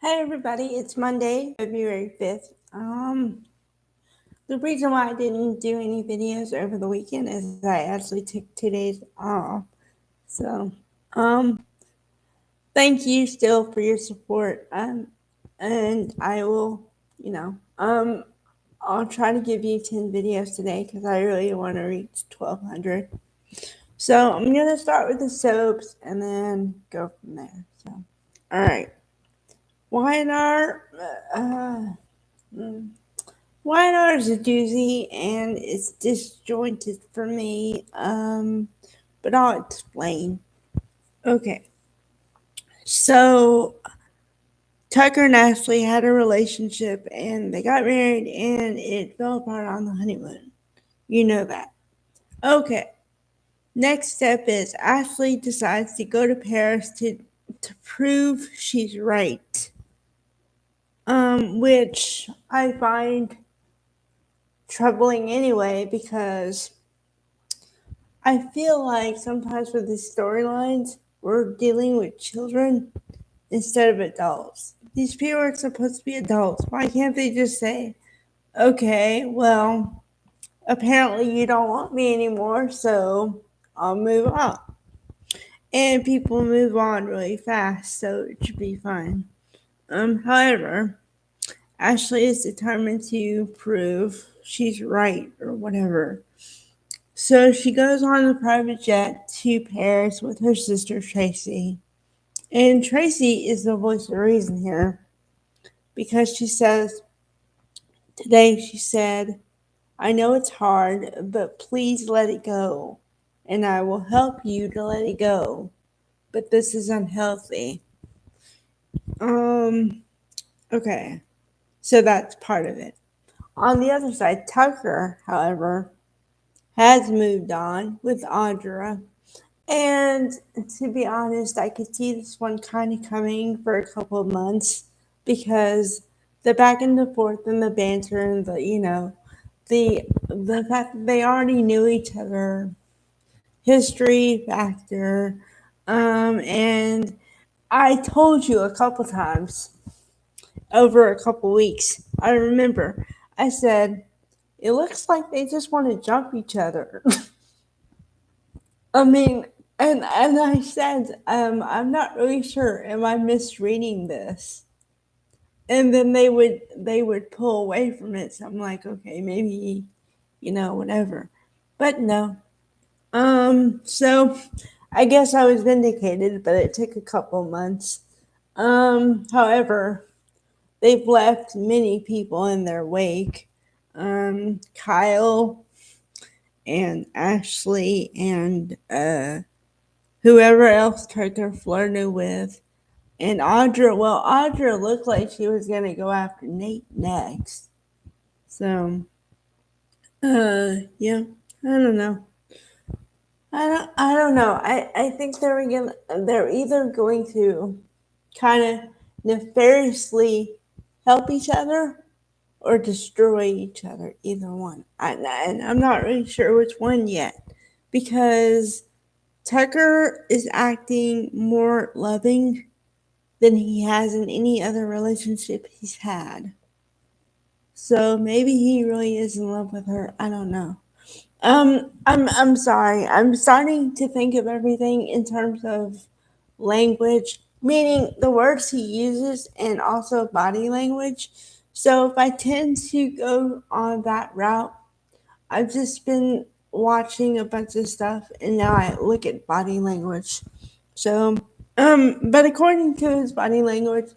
Hey everybody, it's Monday, February 5th. The reason why I didn't do any videos over the weekend is I actually took 2 days off. So, um, thank you still for your support. And I will, you know, I'll try to give you 10 videos today because I really want to reach 1200. So I'm going to start with the soaps and then go from there. So, all right. Y&R, Y&R is a doozy and it's disjointed for me, but I'll explain. Okay, so Tucker and Ashley had a relationship and they got married and it fell apart on the honeymoon. You know that. Okay, next step is Ashley decides to go to Paris to prove she's right, which I find troubling anyway because I feel like sometimes with these storylines, we're dealing with children instead of adults. These people are supposed to be adults. Why can't they just say, okay, well, apparently you don't want me anymore, so I'll move on? And people move on really fast, so it should be fine. However, Ashley is determined to prove she's right or whatever. So she goes on a private jet to Paris with her sister Tracy. And Tracy is the voice of reason here because she says, today she said, I know it's hard, but please let it go. And I will help you to let it go. But this is unhealthy. Okay. So that's part of it. On the other side, Tucker, however, has moved on with Audra. And to be honest, I could see this one kind of coming for a couple of months because the back and the forth and the banter and the fact that they already knew each other, history factor, and I told you a couple times over a couple weeks. I remember I said it looks like they just want to jump each other. I mean, and I said, I'm not really sure. Am I misreading this? And then they would pull away from it. So I'm like, okay, maybe, whatever. But no. So I guess I was vindicated, but it took a couple months. However, they've left many people in their wake. Kyle and Ashley and whoever else Tucker flirted with. And Audra looked like she was going to go after Nate next. So, yeah, I don't know. I don't know. I think they're either going to kind of nefariously help each other or destroy each other. Either one. And I'm not really sure which one yet because Tucker is acting more loving than he has in any other relationship he's had. So maybe he really is in love with her. I don't know. I'm sorry. I'm starting to think of everything in terms of language, meaning the words he uses and also body language. So if I tend to go on that route, I've just been watching a bunch of stuff and now I look at body language. So, but according to his body language,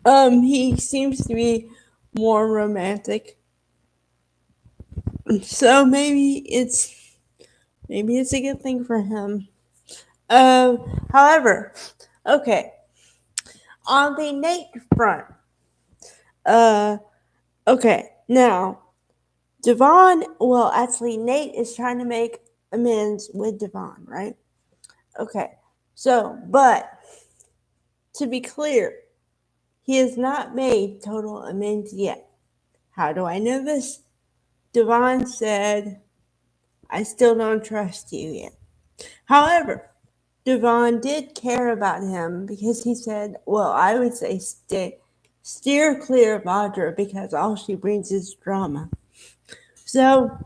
he seems to be more romantic. So maybe it's a good thing for him. However, okay, on the Nate front, uh, okay, now actually, Nate is trying to make amends with Devon, right? Okay, so, but to be clear, he has not made total amends yet. How do I know this? Devon said, I still don't trust you yet. However, Devon did care about him because he said, well, I would say steer clear of Audra because all she brings is drama. So,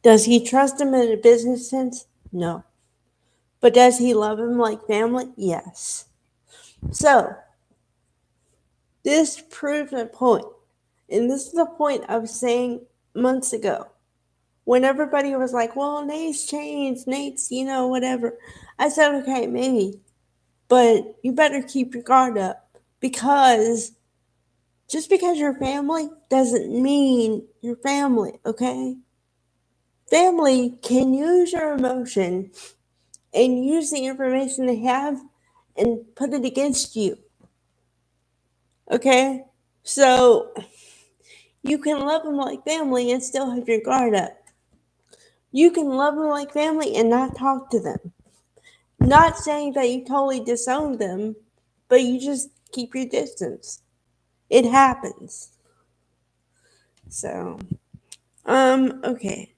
does he trust him in a business sense? No. But does he love him like family? Yes. So, this proves my point. And this is the point I was saying months ago. When everybody was like, well, Nate's changed, Nate's, whatever. I said, okay, maybe. But you better keep your guard up because just because you're family doesn't mean you're family, okay? Family can use your emotion and use the information they have and put it against you. Okay? So you can love them like family and still have your guard up. You can love them like family and not talk to them. Not saying that you totally disown them, but you just keep your distance. It happens. So, okay.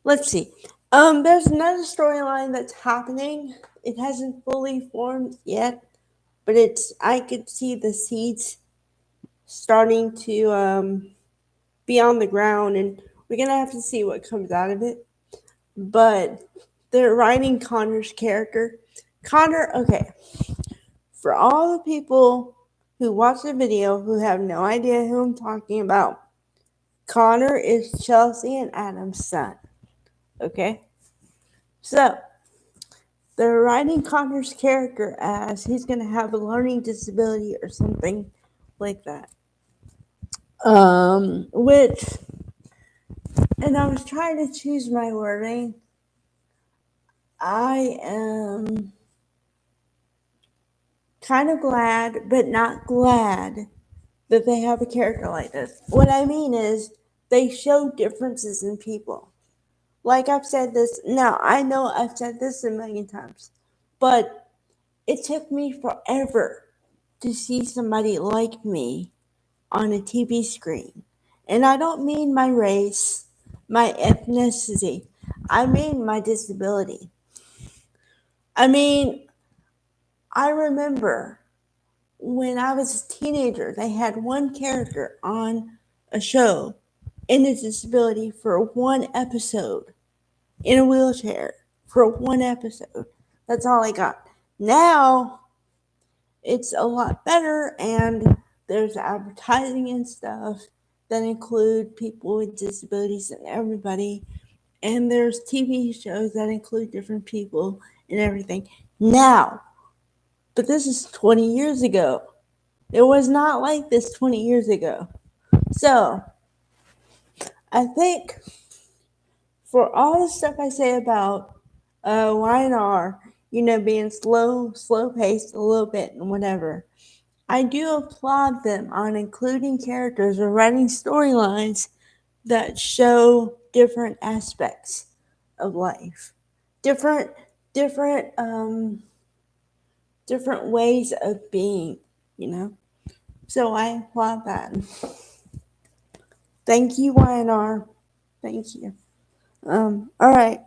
Let's see. There's another storyline that's happening. It hasn't fully formed yet, but I could see the seeds starting to be on the ground, and we're gonna have to see what comes out of it. But they're writing Connor's character. Connor, okay. For all the people who watch the video who have no idea who I'm talking about, Connor is Chelsea and Adam's son. Okay? So, they're writing Connor's character as he's going to have a learning disability or something like that. And I was trying to choose my wording. I am kind of glad, but not glad that they have a character like this. What I mean is, they show differences in people. Like I've said this, now I know I've said this a million times, but it took me forever to see somebody like me on a TV screen. And I don't mean my race, my ethnicity, I mean my disability. I mean, I remember when I was a teenager, they had one character on a show in a disability for one episode in a wheelchair for one episode. That's all I got. Now it's a lot better, and there's advertising and stuff that include people with disabilities and everybody. And there's TV shows that include different people and everything. Now, but this is 20 years ago. It was not like this 20 years ago. So, I think for all the stuff I say about Y&R, being slow paced a little bit and whatever, I do applaud them on including characters or writing storylines that show different aspects of life, different different ways of being, So I applaud that. Thank you, Y&R. Thank you. All right.